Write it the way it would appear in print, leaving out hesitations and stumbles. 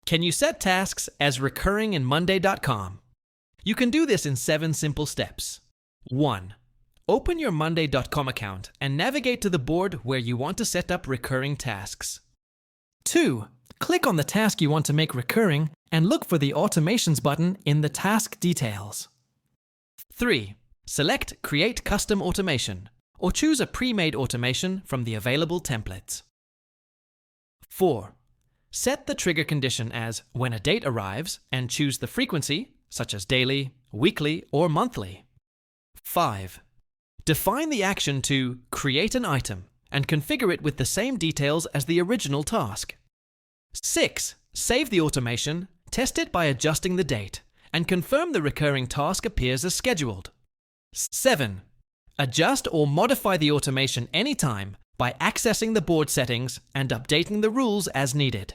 Can you set tasks as recurring in Monday.com? You can do this in 7 simple steps. 1. Open your Monday.com account and navigate to the board where you want to set up recurring tasks. 2. Click on the task you want to make recurring and look for the Automations button in the task details. 3. Select Create Custom Automation or choose a pre-made automation from the available templates. 4. Set the trigger condition as when a date arrives and choose the frequency, such as daily, weekly, or monthly. 5. Define the action to create an item and configure it with the same details as the original task. 6. Save the automation, test it by adjusting the date, and confirm the recurring task appears as scheduled. 7. Adjust or modify the automation anytime by accessing the board settings and updating the rules as needed.